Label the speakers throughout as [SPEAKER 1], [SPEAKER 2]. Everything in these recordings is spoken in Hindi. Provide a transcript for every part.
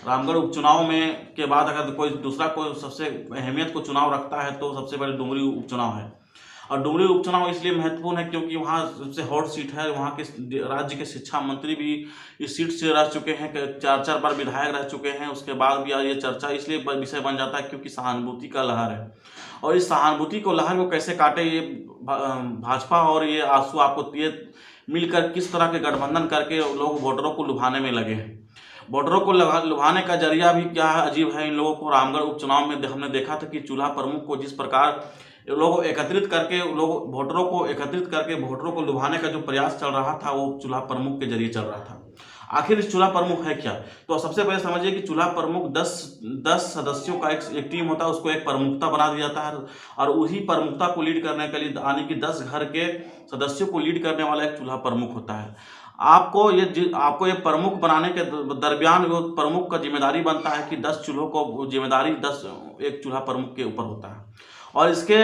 [SPEAKER 1] रामगढ़ उपचुनाव में के बाद अगर कोई दूसरा कोई सबसे अहमियत को चुनाव रखता है तो सबसे पहले डुमरी उपचुनाव है। और डुमरी उपचुनाव इसलिए महत्वपूर्ण है क्योंकि वहाँ सबसे हॉट सीट है। वहाँ के राज्य के शिक्षा मंत्री भी इस सीट से रह चुके हैं, 4 बार विधायक रह चुके हैं। उसके बाद भी ये चर्चा इसलिए विषय बन जाता है क्योंकि सहानुभूति का लहर है, और इस सहानुभूति को लहर को कैसे काटे, ये भाजपा और ये आंसू आपको ये मिलकर किस तरह के गठबंधन करके लोग वोटरों को लुभाने में लगे हैं। वोटरों को लुभाने का जरिया भी क्या है, अजीब है इन लोगों को। रामगढ़ उपचुनाव में हमने देखा था कि चूल्हा प्रमुख को जिस प्रकार लोग एकत्रित करके वोटरों को लुभाने का जो प्रयास चल रहा था वो चूल्हा प्रमुख के जरिए चल रहा था। आखिर इस चूल्हा प्रमुख है क्या? तो सबसे पहले समझिए कि चूल्हा प्रमुख 10 सदस्यों का एक टीम होता है, उसको एक प्रमुखता बना दिया जाता है, और उसी प्रमुखता को लीड करने के लिए यानी कि 10 घर के सदस्यों को लीड करने वाला एक चूल्हा प्रमुख होता है। आपको ये प्रमुख बनाने के दरमियान वो प्रमुख का जिम्मेदारी बनता है कि 10 चूल्हों को जिम्मेदारी एक चूल्हा प्रमुख के ऊपर होता है। और इसके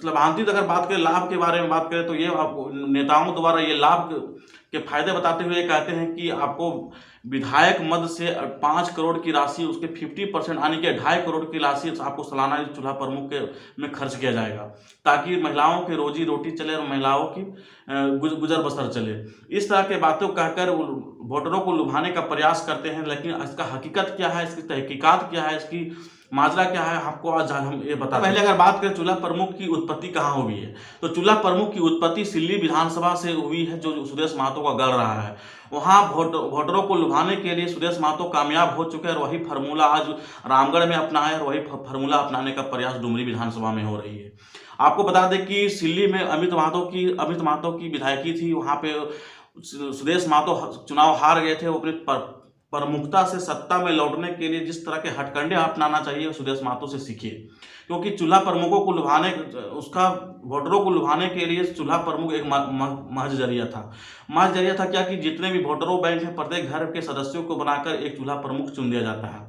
[SPEAKER 1] लाभान्वित अगर बात करें, लाभ के बारे में बात करें, तो ये नेताओं द्वारा ये लाभ के फायदे बताते हुए कहते हैं कि आपको विधायक मद से 5 करोड़ की राशि, उसके 50% यानी कि 2.5 करोड़ की राशि आपको सालाना इस चूल्हा प्रमुख के में खर्च किया जाएगा, ताकि महिलाओं की रोजी रोटी चले और महिलाओं की गुजर बसर चले। इस तरह के बातों कहकर वोटरों को लुभाने का प्रयास करते हैं, लेकिन इसका हकीकत क्या है, इसकी तहकीकात क्या है, इसकी माजरा क्या है, आपको आज हम ये बता। पहले अगर बात करें चूल्हा प्रमुख की उत्पत्ति कहाँ हुई है, तो चूल्हा प्रमुख की उत्पत्ति सिल्ली विधानसभा से हुई है, जो सुदेश महतो का गढ़ रहा है। वहाँ वोटरों को लुभाने के लिए सुदेश महतो कामयाब हो चुके हैं, और वही फार्मूला आज रामगढ़ में अपनाया है, और वही फार्मूला अपनाने का प्रयास डुमरी विधानसभा में हो रही है। आपको बता दें कि सिल्ली में अमित महतो की विधायकी थी। वहाँ पे सुदेश महतो चुनाव हार गए थे। वो अपने प्रमुखता से सत्ता में लौटने के लिए जिस तरह के हथकंडे अपनाना चाहिए सुदेश महतो से सीखिए, क्योंकि चूल्हा प्रमुखों को लुभाने, उसका वोटरों को लुभाने के लिए चूल्हा प्रमुख एक महज जरिया था क्या कि जितने भी वोटरों बैंक है, प्रत्येक घर के सदस्यों को बनाकर एक चूल्हा प्रमुख चुन दिया जाता है।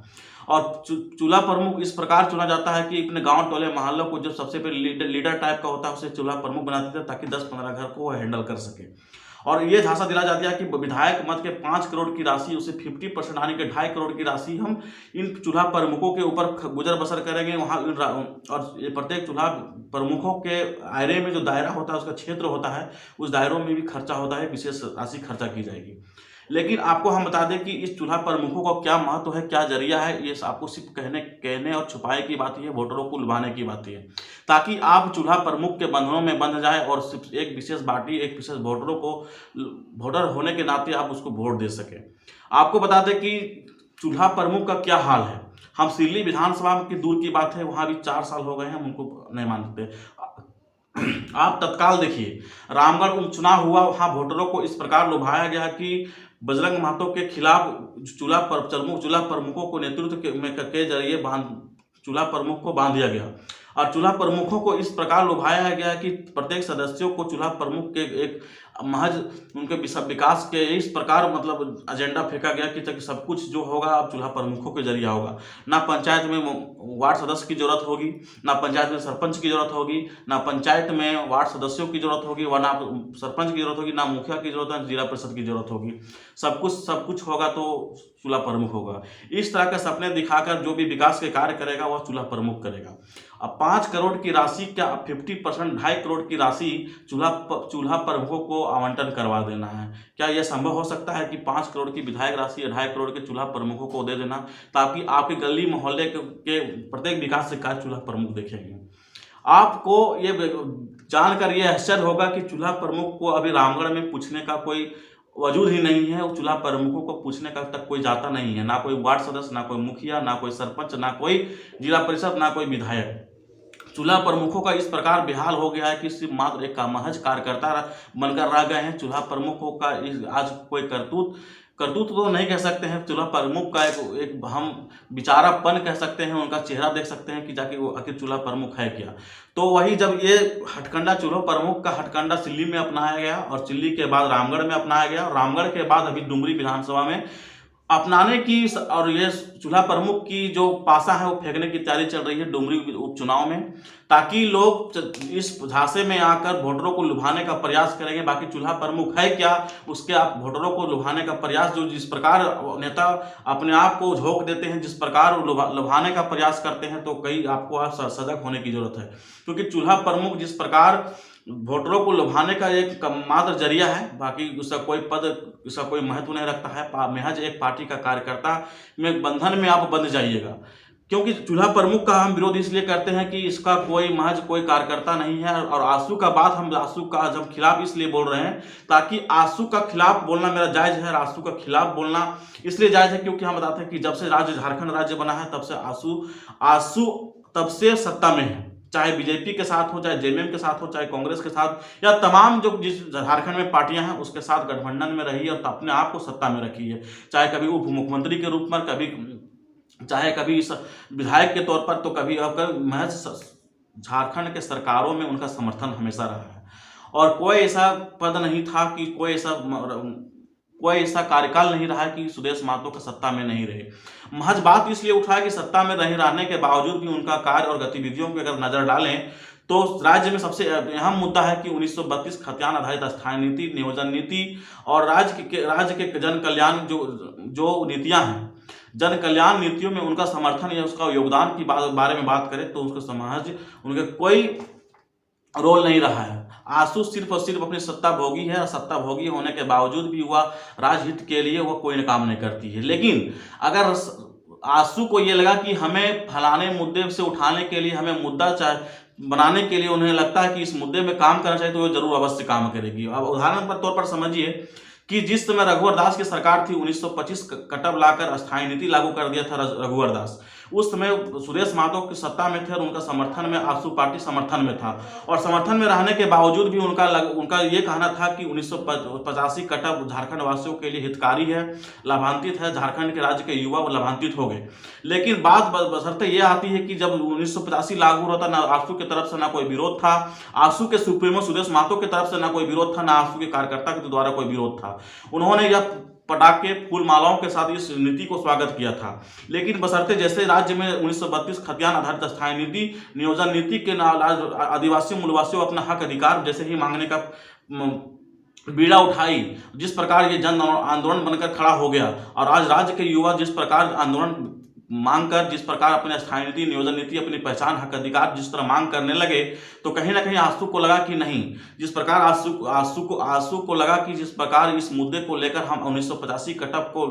[SPEAKER 1] और चूल्हा प्रमुख इस प्रकार चुना जाता है कि अपने गांव टोले मोहल्लों को जो सबसे पहले लीडर टाइप का होता है उसे चूल्हा प्रमुख बना देते हैं, ताकि 10-15 घर को वो हैंडल कर सके। और ये झांसा दिला जाती है कि विधायक मद के 5 करोड़ की राशि, उसे 50% यानी कि 2.5 करोड़ की राशि हम इन चूल्हा प्रमुखों के ऊपर गुजर बसर करेंगे। वहाँ और ये प्रत्येक चूल्हा प्रमुखों के दायरे में जो दायरा होता है, उसका क्षेत्र होता है, उस दायरों में भी खर्चा होता है, विशेष राशि खर्चा की जाएगी। लेकिन आपको हम बता दें कि इस चूल्हा प्रमुखों का क्या महत्व है, क्या जरिया है, ये आपको सिर्फ कहने और छुपाए की बात ही है, वोटरों को लुभाने की बात ही है, ताकि आप चूल्हा प्रमुख के बंधनों में बंध जाए और सिर्फ एक विशेष पार्टी, एक विशेष वोटरों को, वोटर होने के नाते आप उसको वोट दे सके। आपको बता दें कि चूल्हा प्रमुख का क्या हाल है। हम सिल्ली विधानसभा की दूर की बात है, वहाँ भी 4 साल हो गए हैं, हम उनको नहीं मानते। आप तत्काल देखिए, रामगढ़ उपचुनाव हुआ, वहाँ वोटरों को इस प्रकार लुभाया गया कि बजरंग महतो के खिलाफ चूल्हा प्रमुखों को नेतृत्व के जरिए चूल्हा प्रमुख को बांध दिया गया, और चूल्हा प्रमुखों को इस प्रकार लुभाया गया कि प्रत्येक सदस्यों को चूल्हा प्रमुख के एक महज उनके विकास के इस प्रकार मतलब एजेंडा फेंका गया कि ताकि सब कुछ जो होगा अब चूल्हा प्रमुखों के जरिए होगा। ना पंचायत में वार्ड सदस्य की जरूरत होगी, ना पंचायत में सरपंच की जरूरत होगी, ना पंचायत में वार्ड सदस्यों की जरूरत होगी, व ना सरपंच की जरूरत होगी, ना मुखिया की जरूरत है, जिला परिषद की जरूरत होगी। सब कुछ होगा तो चूल्हा प्रमुख होगा। इस तरह के सपने दिखाकर जो भी विकास के कार्य करेगा वह चूल्हा प्रमुख करेगा। अब 5 करोड़ की राशि क्या 50% 2.5 करोड़ की राशि चूल्हा प्रमुखों को आवंटन करवा देना है? क्या यह संभव हो सकता है कि 5 करोड़ की विधायक राशि 2.5 करोड़ के चूल्हा प्रमुखों को दे देना, ताकि आपके गली मोहल्ले के प्रत्येक विकास से कार्य चूल्हा प्रमुख देखेंगे? आपको ये जानकर ये आश्चर्य होगा कि चूल्हा प्रमुख को अभी रामगढ़ में पूछने का कोई वजूद ही नहीं है। और चूल्हा प्रमुखों को पूछने का तक कोई जाता नहीं है, ना कोई वार्ड सदस्य, ना कोई मुखिया, ना कोई सरपंच, ना कोई जिला परिषद, ना कोई विधायक। चूल्हा प्रमुखों का इस प्रकार बेहाल हो गया है कि सिर्फ मात्र एक महज कार्यकर्ता बनकर रह गए हैं। चूल्हा प्रमुखों का आज कोई करतूत तो नहीं कह सकते हैं, चूल्हा प्रमुख का एक हम विचारापन कह सकते हैं, उनका चेहरा देख सकते हैं कि जाके वो आखिर चूल्हा प्रमुख है क्या। तो वही जब ये हथकंडा चूल्हा प्रमुख का हथकंडा सिल्ली में अपनाया गया, और सिल्ली के बाद रामगढ़ में अपनाया गया, और रामगढ़ के बाद अभी डुमरी विधानसभा में अपनाने की और ये चूल्हा प्रमुख की जो पासा है वो फेंकने की तैयारी चल रही है डुमरी उपचुनाव में, ताकि लोग इस झांसे में आकर वोटरों को लुभाने का प्रयास करेंगे। बाकी चूल्हा प्रमुख है क्या, उसके आप वोटरों को लुभाने का प्रयास, जो जिस प्रकार नेता अपने आप को झोंक देते हैं, जिस प्रकार लुभाने का प्रयास करते हैं, तो कई आपको सजग होने की जरूरत है। क्योंकि चूल्हा प्रमुख जिस प्रकार वोटरों को लुभाने का एक मात्र जरिया है, बाकी उसका कोई पद, उसका कोई महत्व नहीं रखता है। महज एक पार्टी का कार्यकर्ता में बंधन में आप बंध जाइएगा। क्योंकि चूल्हा प्रमुख का हम विरोध इसलिए करते हैं कि इसका कोई महज कोई कार्यकर्ता नहीं है। और आंसू का बात, हम आंसू का जब खिलाफ इसलिए बोल रहे हैं ताकि आंसू का खिलाफ बोलना मेरा जायज है। आंसू का खिलाफ बोलना इसलिए जायज है क्योंकि हम बताते हैं कि जब से राज्य झारखंड राज्य बना है तब से आंसू तब से सत्ता में है, चाहे बीजेपी के साथ हो, चाहे जेएमएम के साथ हो, चाहे कांग्रेस के साथ, या तमाम जो जिस झारखंड में पार्टियां हैं उसके साथ गठबंधन में रही है और अपने आप को सत्ता में रखी है। चाहे कभी उप मुख्यमंत्री के रूप में, कभी चाहे कभी विधायक के तौर पर, तो कभी अगर महज झारखंड के सरकारों में उनका समर्थन हमेशा रहा है। और कोई ऐसा पद नहीं था कि कोई ऐसा कार्यकाल नहीं रहा कि सुदेश महतो का सत्ता में नहीं रहे। महज बात इसलिए उठा कि सत्ता में नहीं रहने के बावजूद भी उनका कार्य और गतिविधियों की अगर नजर डालें तो राज्य में सबसे अहम मुद्दा है कि 1932 खतियान आधारित स्थायी नीति, नियोजन नीति और राज्य के जन कल्याण जो नीतियां हैं, जन कल्याण नीतियों में उनका समर्थन या उसका योगदान की बारे में बात करें तो उसको समाज उनके कोई रोल नहीं रहा है। आंसू सिर्फ और सिर्फ अपनी सत्ता भोगी है और सत्ता भोगी होने के बावजूद भी वह राजहित के लिए वह कोई काम नहीं करती है। लेकिन अगर आंसू को ये लगा कि हमें फलाने मुद्दे से उठाने के लिए, हमें मुद्दा बनाने के लिए उन्हें लगता है कि इस मुद्दे में काम करना चाहिए, तो वो जरूर अवश्य काम करेगी। अब उदाहरण के तौर पर समझिए कि जिस समय रघुवर दास की सरकार थी, 1925 कटब लाकर अस्थायी नीति लागू कर दिया था रघुवर दास। उस समय सुदेश महतो की सत्ता में थे और उनका समर्थन में आंसू पार्टी समर्थन में था। और समर्थन में रहने के बावजूद भी उनका ये कहना था कि 1985 कटब झारखंड वासियों के लिए हितकारी है, लाभान्वित है, झारखंड के राज्य के युवा लाभान्वित हो गए। लेकिन बात बशर्ते ये आती है कि जब 1985 लागू होता, ना आंसू की तरफ से ना कोई विरोध था, आंसू के सुप्रीमो सुदेश महतो की तरफ से ना कोई विरोध था, ना आंसू के कार्यकर्ता के द्वारा कोई विरोध था। उन्होंने यह पटाखे फूल मालाओं के साथ इस नीति को स्वागत किया था। लेकिन बशर्ते जैसे राज्य में 1932 खतियान आधारित स्थायी नीति, नियोजन नीति के आदिवासी मूलवासियों अपना हक अधिकार जैसे ही मांगने का बीड़ा उठाई, जिस प्रकार ये जन आंदोलन बनकर खड़ा हो गया और आज राज्य के युवा जिस प्रकार आंदोलन मांग कर, जिस प्रकार अपने स्थायी नीति, नियोजन नीति, अपनी पहचान, हक अधिकार जिस तरह मांग करने लगे, तो कहीं ना कहीं आंसू को लगा कि नहीं, जिस प्रकार आंसू को लगा कि जिस प्रकार इस मुद्दे को लेकर हम 1985 कटअप को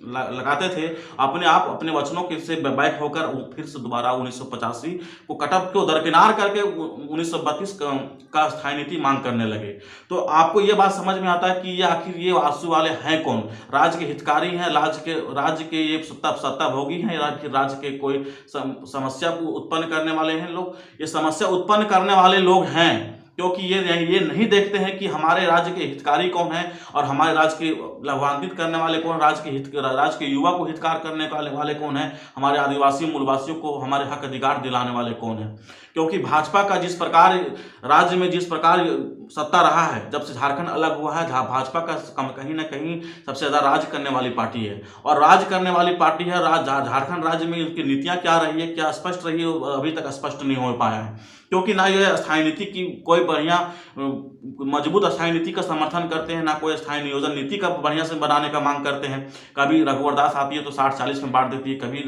[SPEAKER 1] लगाते थे, अपने आप अपने वचनों के से बैक होकर फिर से दोबारा 1985 को कटअप को दरकिनार करके 1932 का स्थायी नीति मांग करने लगे। तो आपको ये बात समझ में आता है कि ये आखिर ये आंसू वाले हैं कौन? राज्य के हितकारी हैं, राज्य के ये सत्ता भोगी हैं, राज्य के कोई समस्या को उत्पन्न करने वाले हैं लोग। ये समस्या उत्पन्न करने वाले लोग हैं क्योंकि ये नहीं देखते हैं कि हमारे राज्य के हितकारी कौन है और हमारे राज्य के लाभान्वित करने वाले कौन, राज्य के युवा को हितकार करने वाले कौन है, हमारे आदिवासी मूलवासियों को हमारे हक अधिकार दिलाने वाले कौन है। क्योंकि भाजपा का जिस प्रकार राज्य में जिस प्रकार सत्ता रहा है, जब से झारखंड अलग हुआ है, भाजपा का कहीं ना कहीं सबसे ज़्यादा राज करने वाली पार्टी है। और राज करने वाली पार्टी है झारखंड राज्य में उनकी नीतियाँ क्या रही है, क्या स्पष्ट रही है, अभी तक स्पष्ट नहीं हो पाया है। क्योंकि ना ये स्थायी नीति की कोई बढ़िया मजबूत स्थायी नीति का समर्थन करते हैं, ना कोई स्थायी नियोजन नीति का बढ़िया से बनाने का मांग करते हैं। कभी रघुवर दास आती है तो 60-40 में बांट देती है, कभी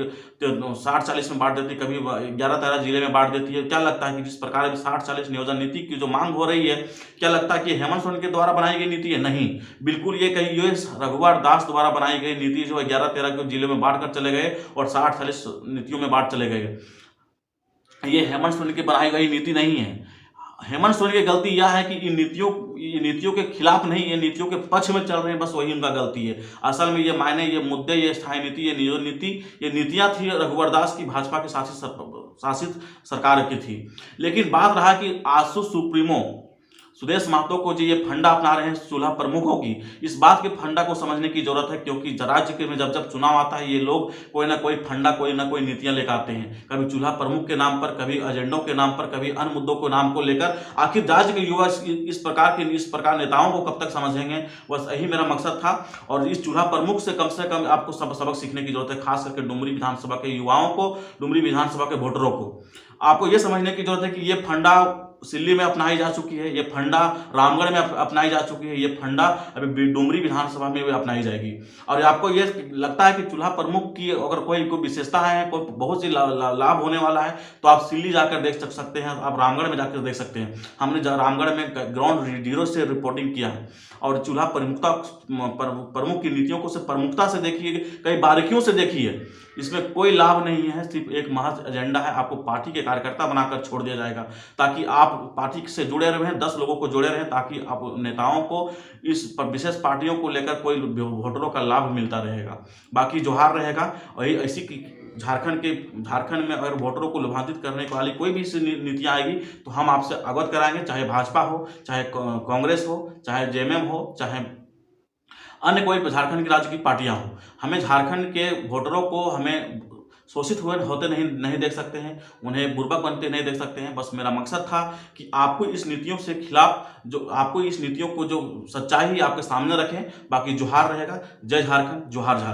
[SPEAKER 1] 60-40 में बांट देती है, कभी 11-13 जिले में बांट देती है। क्या लगता है कि जिस प्रकार 60-40 नियोजन नीति की जो मांग हो रही है, क्या लगता है कि हेमंत सोरेन के द्वारा बनाई गई नीति है? नहीं, बिल्कुल ये रघुवर दास द्वारा बनाई गई नीति जो 11-13 के जिले में बांट कर चले गए और 60-40 नीतियों में बांट चले गए। ये हेमंत सोरेन की बनाई गई नीति नहीं है। हेमंत सोरेन की गलती यह है कि इन नीतियों के खिलाफ नहीं, ये नीतियों के पक्ष में चल रहे हैं, बस वही उनका गलती है। असल में ये मायने, ये मुद्दे, ये स्थायी नीति, ये नियोजन नीति, ये नीतियां थी रघुवर दास की भाजपा के शासित सरकार की थी। लेकिन बात रहा कि आंसू सुप्रीमो सुदेश महतो को जो ये फंडा अपना रहे हैं चूल्हा प्रमुखों की, इस बात के फंडा को समझने की जरूरत है, क्योंकि राज्य के में जब जब चुनाव आता है ये लोग कोई ना कोई फंडा, कोई ना कोई नीतियां लेकर आते हैं, कभी चूल्हा प्रमुख के नाम पर, कभी एजेंडों के नाम पर, कभी अन्य मुद्दों को नाम को लेकर। आखिर राज्य के युवा इस प्रकार नेताओं को कब तक समझेंगे, बस यही मेरा मकसद था। और इस चूल्हा प्रमुख से कम आपको सबक सीखने की जरूरत है, खास करके डुमरी विधानसभा के युवाओं को, डुमरी विधानसभा के वोटरों को। आपको यह समझने की जरूरत है कि ये फंडा सिल्ली में अपनाई जा चुकी है, ये फंडा रामगढ़ में अपनाई जा चुकी है, ये फंडा अभी डुमरी विधानसभा में भी अपनाई जाएगी। और आपको ये लगता है कि चूल्हा प्रमुख की अगर कोई विशेषता है, कोई बहुत सी लाभ होने वाला है, तो आप सिल्ली जाकर देख सकते हैं, आप रामगढ़ में जाकर देख सकते हैं। हमने रामगढ़ में ग्राउंड जीरो से रिपोर्टिंग किया है और चूल्हा प्रमुख की नीतियों को सिर्फ प्रमुखता से देखिए, कई बारीकियों से देखिए। इसमें कोई लाभ नहीं है, सिर्फ एक महज एजेंडा है, आपको पार्टी के कार्यकर्ता बनाकर छोड़ दिया जाएगा, ताकि आप पार्टी से जुड़े रहें, 10 लोगों को जुड़े रहें, ताकि आप नेताओं को इस विशेष पार्टियों को लेकर कोई वोटरों का लाभ मिलता रहेगा, बाकी जोहार रहेगा। वही ऐसी झारखंड में अगर वोटरों को लुभान्वित करने वाली कोई भी नीतियां आएगी तो हम आपसे अवगत कराएंगे, चाहे भाजपा हो, चाहे कांग्रेस हो, चाहे जेएमएम हो, चाहे अन्य कोई झारखंड की राज्य की पार्टियां हो। हमें झारखंड के वोटरों को हमें शोषित हुए होते नहीं देख सकते हैं, उन्हें बुर्बक बनते नहीं देख सकते हैं। बस मेरा मकसद था कि आपको इस नीतियों से खिलाफ, जो आपको इस नीतियों को जो सच्चाई आपके सामने रखें, बाकी जोहार रहेगा। जय झारखंड, जोहार झारखंड।